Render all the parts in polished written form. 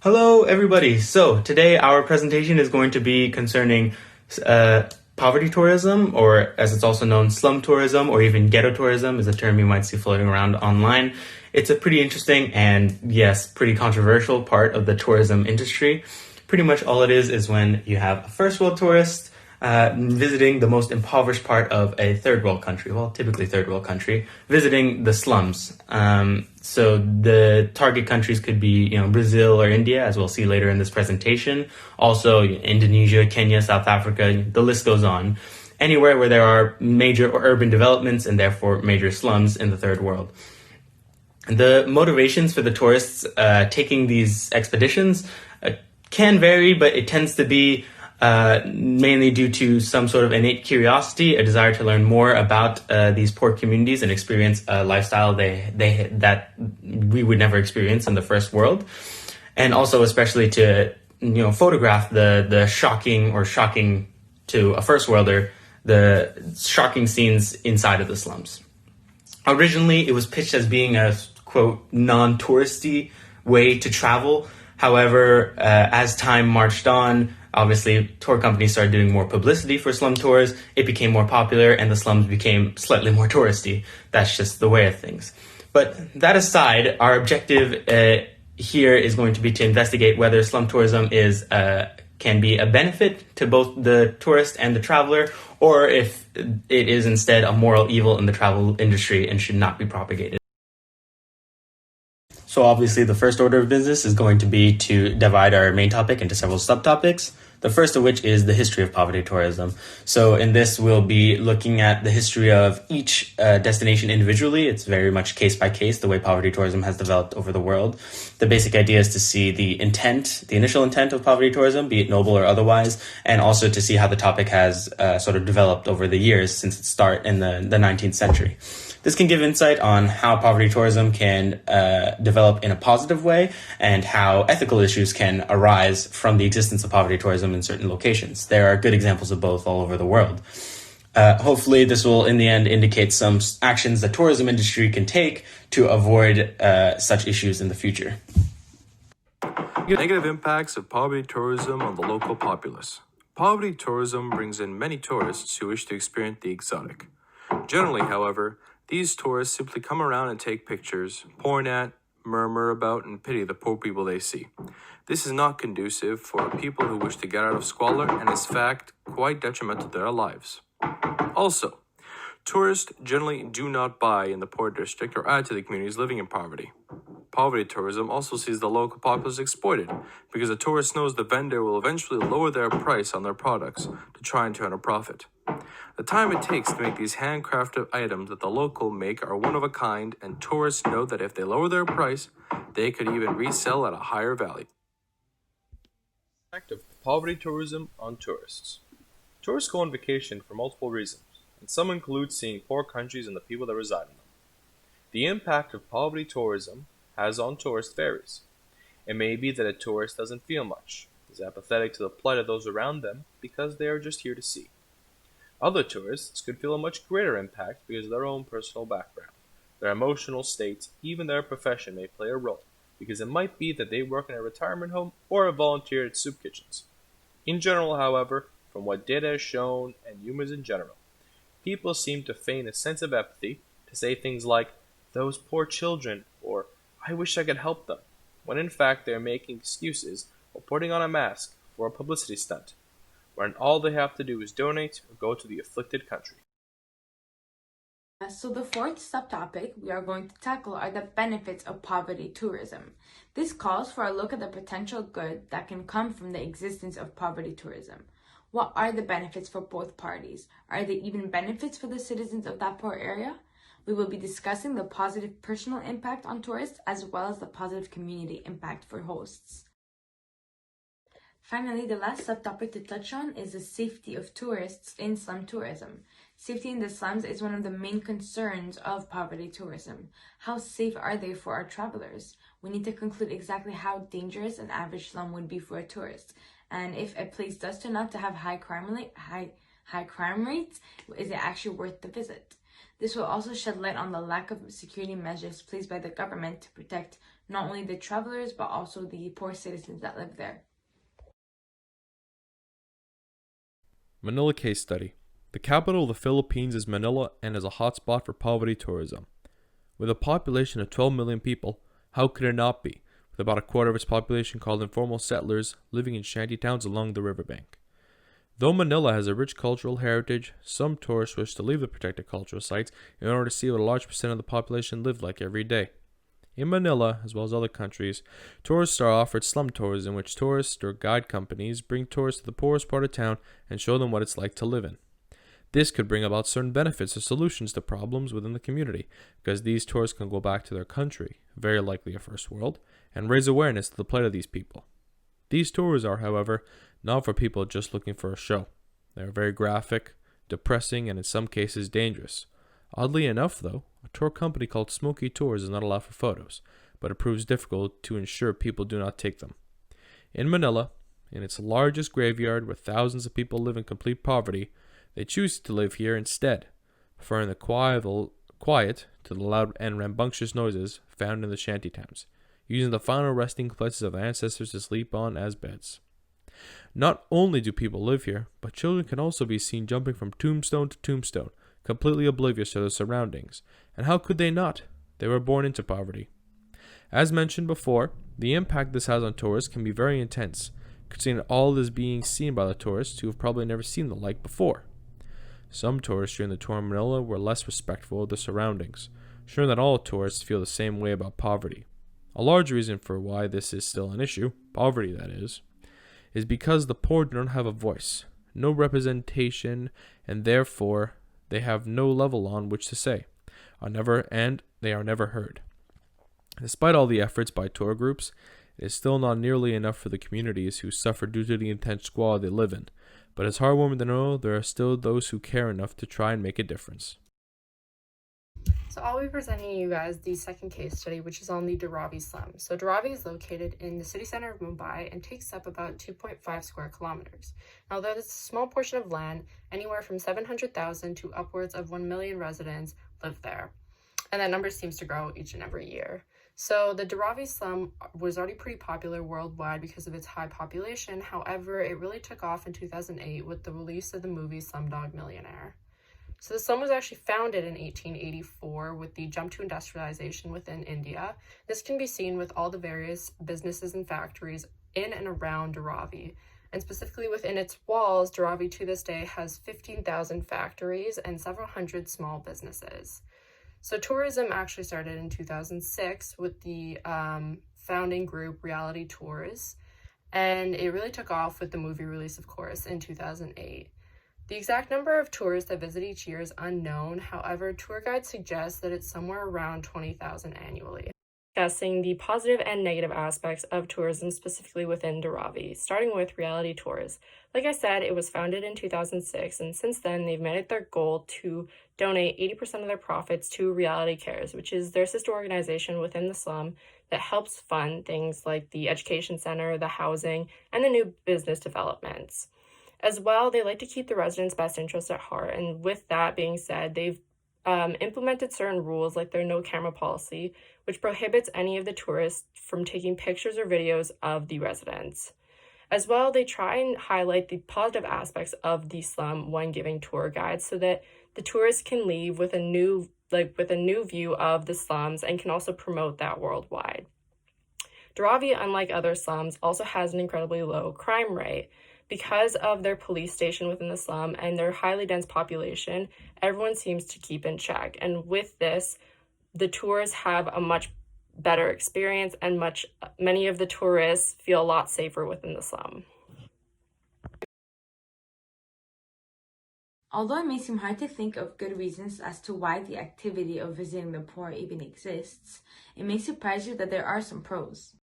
Hello, everybody. So today our presentation is going to be concerning uh, poverty tourism, or as it's also known, slum tourism, or even ghetto tourism is a term you might see floating around online. It's a pretty interesting and, yes, pretty controversial part of the tourism industry. Pretty much all it is when you have a first world tourist visiting the most impoverished part of a third world country, well, typically third world country, visiting the slums. So the target countries could be, Brazil or India, as we'll see later in this presentation. Also, Indonesia, Kenya, South Africa, the list goes on. Anywhere where there are major or urban developments and therefore major slums in the third world. The motivations for the tourists taking these expeditions can vary, but it tends to be mainly due to some sort of innate curiosity, a desire to learn more about these poor communities and experience a lifestyle that we would never experience in the first world, and also especially to photograph the shocking to a first worlder, the shocking scenes inside of the slums. Originally, it was pitched as being a, quote, non-touristy way to travel. However, as time marched on, obviously, tour companies started doing more publicity for slum tours. It became more popular, and the slums became slightly more touristy. That's just the way of things. But that aside, our objective here is going to be to investigate whether slum tourism can be a benefit to both the tourist and the traveler, or if it is instead a moral evil in the travel industry and should not be propagated. So obviously the first order of business is going to be to divide our main topic into several subtopics. The first of which is the history of poverty tourism. So in this, we'll be looking at the history of each destination individually. It's very much case by case, the way poverty tourism has developed over the world. The basic idea is to see the initial intent of poverty tourism, be it noble or otherwise, and also to see how the topic has sort of developed over the years since its start in the 19th century. This can give insight on how poverty tourism can develop in a positive way and how ethical issues can arise from the existence of poverty tourism in certain locations. There are good examples of both all over the world. Hopefully, this will, in the end, indicate some actions the tourism industry can take to avoid such issues in the future. Negative impacts of poverty tourism on the local populace. Poverty tourism brings in many tourists who wish to experience the exotic. Generally, however, these tourists simply come around and take pictures, point at, murmur about, and pity the poor people they see. This is not conducive for people who wish to get out of squalor and is, in fact, quite detrimental to their lives. Also, tourists generally do not buy in the poor district or add to the communities living in poverty. Poverty tourism also sees the local populace exploited because the tourist knows the vendor will eventually lower their price on their products to try and turn a profit. The time it takes to make these handcrafted items that the local make are one of a kind, and tourists know that if they lower their price, they could even resell at a higher value. Effect of poverty tourism on tourists. Tourists go on vacation for multiple reasons, and some include seeing poor countries and the people that reside in them. The impact of poverty tourism has on tourists varies. It may be that a tourist doesn't feel much, is apathetic to the plight of those around them because they are just here to see. Other tourists could feel a much greater impact because of their own personal background, their emotional states, even their profession may play a role, because it might be that they work in a retirement home or volunteer at soup kitchens. In general, however, from what data has shown and humans in general, people seem to feign a sense of empathy to say things like, "Those poor children," or "I wish I could help them," when in fact they are making excuses or putting on a mask for a publicity stunt, when all they have to do is donate or go to the afflicted country. So the fourth subtopic we are going to tackle are the benefits of poverty tourism. This calls for a look at the potential good that can come from the existence of poverty tourism. What are the benefits for both parties? Are there even benefits for the citizens of that poor area? We will be discussing the positive personal impact on tourists as well as the positive community impact for hosts. Finally, the last subtopic to touch on is the safety of tourists in slum tourism. Safety in the slums is one of the main concerns of poverty tourism. How safe are they for our travelers? We need to conclude exactly how dangerous an average slum would be for a tourist. And if a place does turn out to have high crime rates, is it actually worth the visit? This will also shed light on the lack of security measures placed by the government to protect not only the travelers, but also the poor citizens that live there. Manila case study. The capital of the Philippines is Manila and is a hotspot for poverty tourism. With a population of 12 million people, how could it not be, with about a quarter of its population called informal settlers living in shanty towns along the riverbank? Though Manila has a rich cultural heritage, some tourists wish to leave the protected cultural sites in order to see what a large percent of the population live like every day. In Manila, as well as other countries, tourists are offered slum tours in which tourist or guide companies bring tourists to the poorest part of town and show them what it's like to live in. This could bring about certain benefits or solutions to problems within the community, because these tourists can go back to their country, very likely a first world, and raise awareness to the plight of these people. These tours are, however, not for people just looking for a show. They are very graphic, depressing, and in some cases dangerous. Oddly enough, though, a tour company called Smoky Tours is not allowed for photos, but it proves difficult to ensure people do not take them. In Manila, in its largest graveyard where thousands of people live in complete poverty, they choose to live here instead, preferring the quiet to the loud and rambunctious noises found in the shanty towns, using the final resting places of ancestors to sleep on as beds. Not only do people live here, but children can also be seen jumping from tombstone to tombstone, completely oblivious to their surroundings. And how could they not? They were born into poverty. As mentioned before, the impact this has on tourists can be very intense, considering all is being seen by the tourists who have probably never seen the like before. Some tourists during the tour in Manila were less respectful of the surroundings, sure that all tourists feel the same way about poverty. A large reason for why this is still an issue, poverty that is because the poor do not have a voice, no representation, and therefore they have no level on which to say, they are never heard. Despite all the efforts by tour groups, it is still not nearly enough for the communities who suffer due to the intense squalor they live in, but it's heartwarming to know there are still those who care enough to try and make a difference. So I'll be presenting you guys the second case study, which is on the Dharavi slum. So Dharavi is located in the city center of Mumbai and takes up about 2.5 square kilometers. Now, though this is a small portion of land, anywhere from 700,000 to upwards of 1 million residents live there. And that number seems to grow each and every year. So the Dharavi slum was already pretty popular worldwide because of its high population. However, it really took off in 2008 with the release of the movie Slumdog Millionaire. So the slum was actually founded in 1884 with the jump to industrialization within India. This can be seen with all the various businesses and factories in and around Dharavi. And specifically within its walls, Dharavi to this day has 15,000 factories and several hundred small businesses. So tourism actually started in 2006 with the founding group Reality Tours, and it really took off with the movie release, of course, in 2008. The exact number of tourists that visit each year is unknown. However, tour guides suggest that it's somewhere around 20,000 annually. Discussing the positive and negative aspects of tourism specifically within Dharavi, starting with Reality Tours. Like I said, it was founded in 2006, and since then they've made it their goal to donate 80% of their profits to Reality Cares, which is their sister organization within the slum that helps fund things like the education center, the housing, and the new business developments. As well, they like to keep the residents' best interests at heart, and with that being said, they've implemented certain rules like their no camera policy, which prohibits any of the tourists from taking pictures or videos of the residents. As well, they try and highlight the positive aspects of the slum when giving tour guides so that the tourists can leave with a new view of the slums and can also promote that worldwide. Dharavi, unlike other slums, also has an incredibly low crime rate. Because of their police station within the slum and their highly dense population, everyone seems to keep in check. And with this, the tours have a much better experience and many of the tourists feel a lot safer within the slum. Although it may seem hard to think of good reasons as to why the activity of visiting the poor even exists, it may surprise you that there are some pros.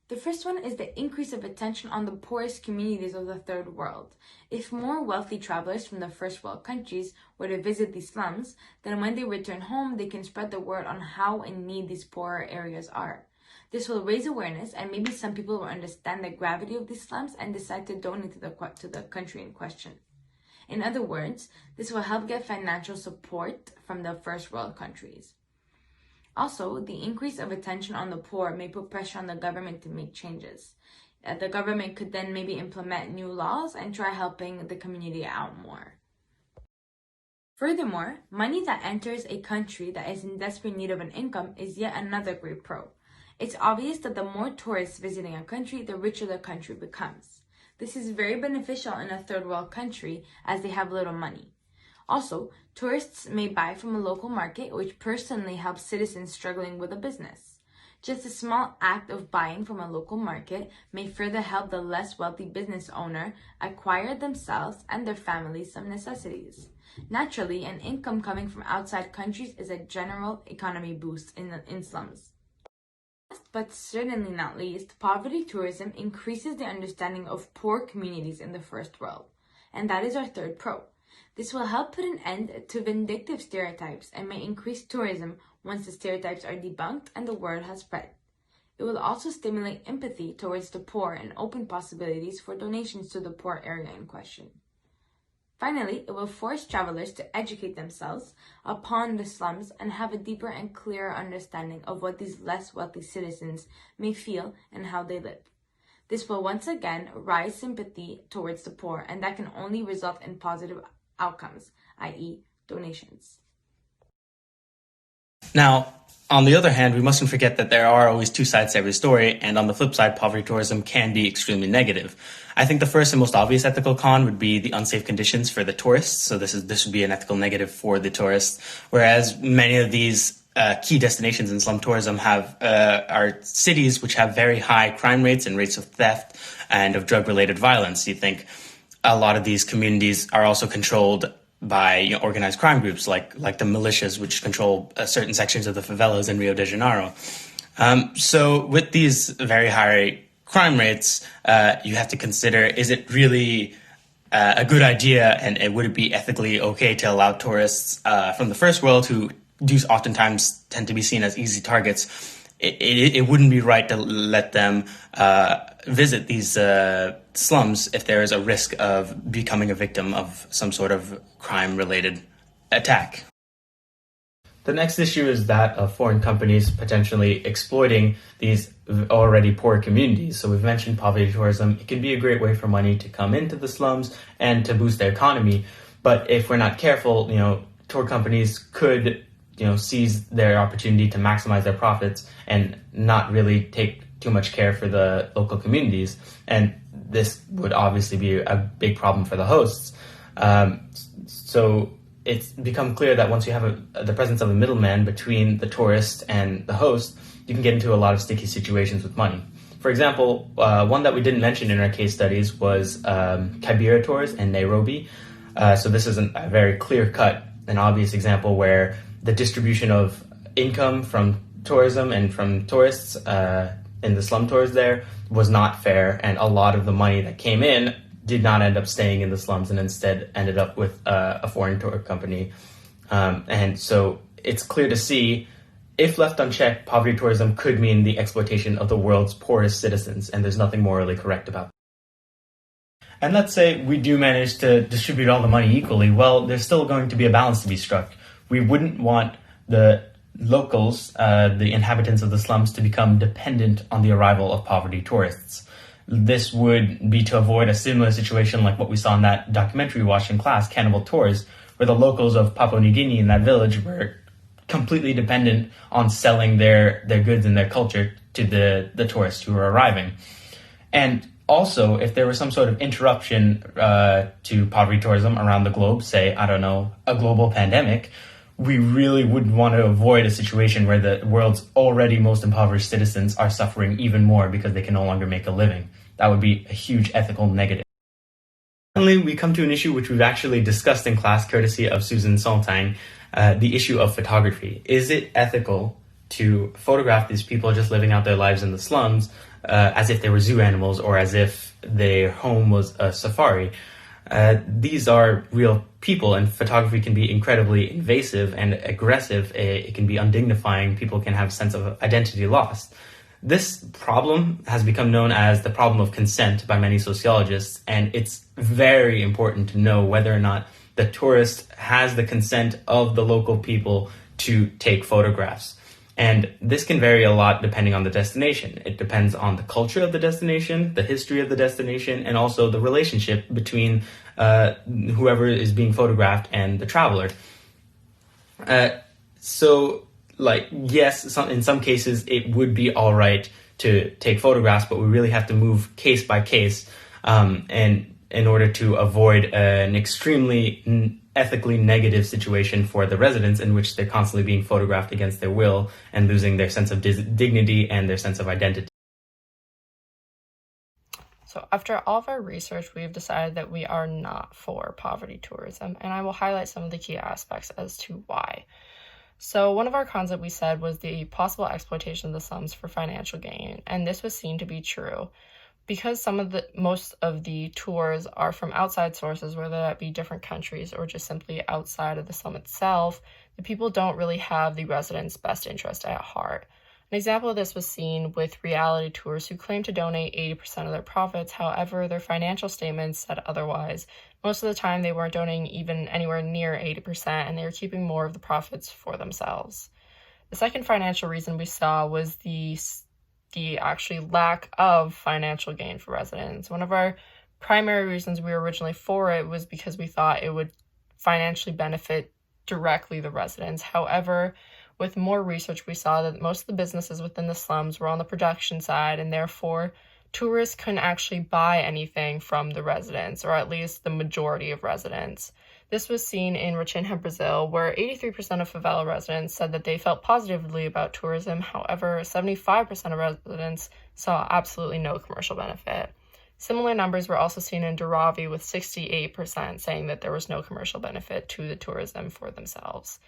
The first one is the increase of attention on the poorest communities of the third world. If more wealthy travelers from the first world countries were to visit these slums, then when they return home, they can spread the word on how in need these poorer areas are. This will raise awareness, and maybe some people will understand the gravity of these slums and decide to donate to the country in question. In other words, this will help get financial support from the first world countries. Also, the increase of attention on the poor may put pressure on the government to make changes. The government could then maybe implement new laws and try helping the community out more. Furthermore, money that enters a country that is in desperate need of an income is yet another great pro. It's obvious that the more tourists visiting a country, the richer the country becomes. This is very beneficial in a third world country as they have little money. Also, tourists may buy from a local market, which personally helps citizens struggling with a business. Just a small act of buying from a local market may further help the less wealthy business owner acquire themselves and their families some necessities. Naturally, an income coming from outside countries is a general economy boost in slums. Last but certainly not least, poverty tourism increases the understanding of poor communities in the first world. And that is our third pro. This will help put an end to vindictive stereotypes and may increase tourism once the stereotypes are debunked and the word has spread. It will also stimulate empathy towards the poor and open possibilities for donations to the poor area in question. Finally, it will force travelers to educate themselves upon the slums and have a deeper and clearer understanding of what these less wealthy citizens may feel and how they live. This will once again raise sympathy towards the poor, and that can only result in positive outcomes, i.e., donations. Now, on the other hand, we mustn't forget that there are always two sides to every story, and on the flip side, poverty tourism can be extremely negative. I think the first and most obvious ethical con would be the unsafe conditions for the tourists. So this would be an ethical negative for the tourists, whereas many of these key destinations in slum tourism are cities which have very high crime rates and rates of theft and of drug-related violence. You think a lot of these communities are also controlled by organized crime groups like the militias, which control certain sections of the favelas in Rio de Janeiro. So with these very high crime rates, you have to consider, is it really a good idea, and would it be ethically okay to allow tourists from the first world, who do oftentimes tend to be seen as easy targets, it wouldn't be right to let them visit these slums if there is a risk of becoming a victim of some sort of crime-related attack. The next issue is that of foreign companies potentially exploiting these already poor communities. So we've mentioned poverty tourism. It can be a great way for money to come into the slums and to boost the economy. But if we're not careful, tour companies could seize their opportunity to maximize their profits and not really take too much care for the local communities. And this would obviously be a big problem for the hosts. So it's become clear that once you have the presence of a middleman between the tourist and the host, you can get into a lot of sticky situations with money. For example, one that we didn't mention in our case studies was Kibera tours in Nairobi. So this is a very clear-cut and obvious example where the distribution of income from tourism and from tourists in the slum tours there was not fair, and a lot of the money that came in did not end up staying in the slums and instead ended up with a foreign tour company. And so it's clear to see, if left unchecked, poverty tourism could mean the exploitation of the world's poorest citizens, and there's nothing morally correct about that. And let's say we do manage to distribute all the money equally. Well, there's still going to be a balance to be struck. We wouldn't want the locals, the inhabitants of the slums, to become dependent on the arrival of poverty tourists. This would be to avoid a similar situation like what we saw in that documentary we watched in class, Cannibal Tours, where the locals of Papua New Guinea in that village were completely dependent on selling their goods and their culture to the tourists who were arriving. And also, if there was some sort of interruption to poverty tourism around the globe, say, a global pandemic, we really would want to avoid a situation where the world's already most impoverished citizens are suffering even more because they can no longer make a living. That would be a huge ethical negative. Finally, we come to an issue which we've actually discussed in class, courtesy of Susan Soltang, the issue of photography. Is it ethical to photograph these people just living out their lives in the slums as if they were zoo animals or as if their home was a safari? These are real people, and photography can be incredibly invasive and aggressive. It can be undignifying. People can have a sense of identity lost. This problem has become known as the problem of consent by many sociologists, and it's very important to know whether or not the tourist has the consent of the local people to take photographs. And this can vary a lot depending on the destination. It depends on the culture of the destination, the history of the destination, and also the relationship between whoever is being photographed and the traveler. Yes, in some cases it would be all right to take photographs, but we really have to move case by case, and in order to avoid an extremely ethically negative situation for the residents in which they're constantly being photographed against their will and losing their sense of dignity and their sense of identity. So after all of our research, we've decided that we are not for poverty tourism, and I will highlight some of the key aspects as to why. So one of our cons that we said was the possible exploitation of the slums for financial gain, and this was seen to be true. Because most of the tours are from outside sources, whether that be different countries or just simply outside of the slum itself, the people don't really have the residents' best interest at heart. An example of this was seen with reality tours who claim to donate 80% of their profits. However, their financial statements said otherwise. Most of the time, they weren't donating even anywhere near 80%, and they were keeping more of the profits for themselves. The second financial reason we saw was the actually lack of financial gain for residents. One of our primary reasons we were originally for it was because we thought it would financially benefit directly the residents. However, with more research, we saw that most of the businesses within the slums were on the production side, and therefore tourists couldn't actually buy anything from the residents, or at least the majority of residents. This was seen in Rochinha, Brazil, where 83% of favela residents said that they felt positively about tourism. However, 75% of residents saw absolutely no commercial benefit. Similar numbers were also seen in Dharavi, with 68% saying that there was no commercial benefit to the tourism for themselves.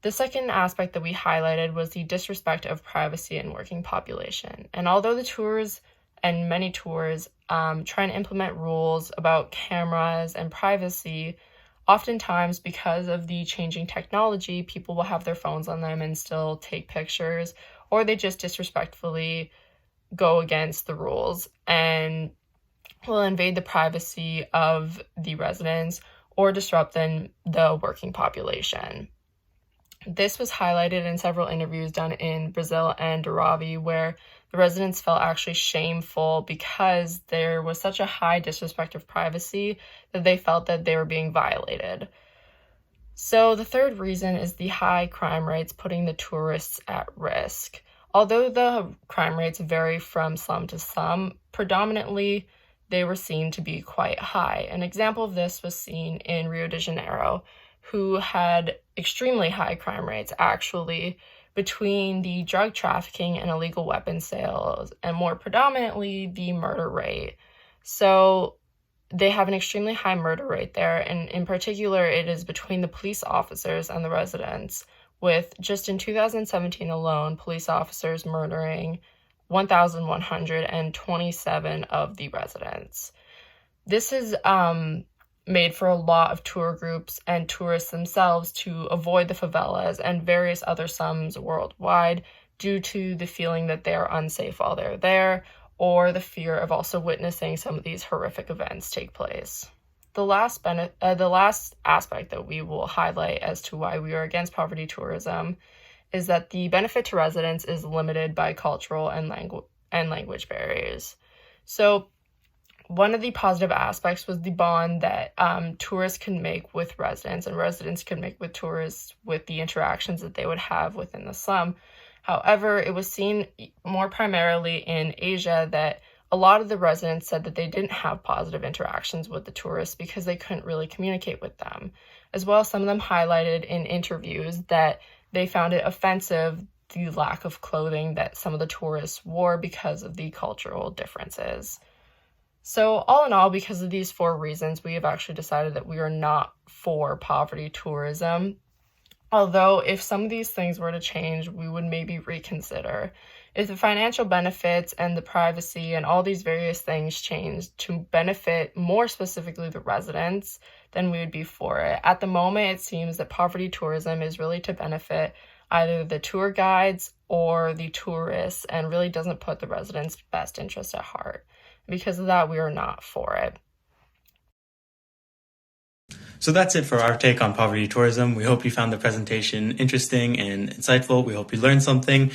The second aspect that we highlighted was the disrespect of privacy and working population. And although the tours and many tours try and implement rules about cameras and privacy, oftentimes, because of the changing technology, people will have their phones on them and still take pictures, or they just disrespectfully go against the rules and will invade the privacy of the residents or disrupt the working population. This was highlighted in several interviews done in Brazil and Dharavi, where the residents felt actually shameful because there was such a high disrespect of privacy that they felt that they were being violated. So the third reason is the high crime rates putting the tourists at risk. Although the crime rates vary from slum to slum, predominantly they were seen to be quite high. An example of this was seen in Rio de Janeiro, who had extremely high crime rates, actually, between the drug trafficking and illegal weapon sales, and more predominantly the murder rate. So they have an extremely high murder rate there, and in particular, it is between the police officers and the residents, with just in 2017 alone, police officers murdering 1,127 of the residents. This is made for a lot of tour groups and tourists themselves to avoid the favelas and various other slums worldwide due to the feeling that they are unsafe while they're there, or the fear of also witnessing some of these horrific events take place. The last aspect that we will highlight as to why we are against poverty tourism is that the benefit to residents is limited by cultural and language barriers. So one of the positive aspects was the bond that tourists can make with residents and residents can make with tourists with the interactions that they would have within the slum. However, it was seen more primarily in Asia that a lot of the residents said that they didn't have positive interactions with the tourists because they couldn't really communicate with them. As well, some of them highlighted in interviews that they found it offensive, the lack of clothing that some of the tourists wore because of the cultural differences. So all in all, because of these four reasons, we have actually decided that we are not for poverty tourism. Although if some of these things were to change, we would maybe reconsider. If the financial benefits and the privacy and all these various things change to benefit more specifically the residents, then we would be for it. At the moment, it seems that poverty tourism is really to benefit either the tour guides or the tourists and really doesn't put the residents' best interest at heart. Because of that, we are not for it. So that's it for our take on poverty tourism. We hope you found the presentation interesting and insightful. We hope you learned something.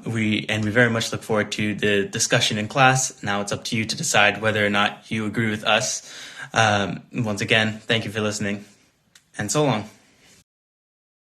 We very much look forward to the discussion in class. Now it's up to you to decide whether or not you agree with us. Once again, thank you for listening, and so long.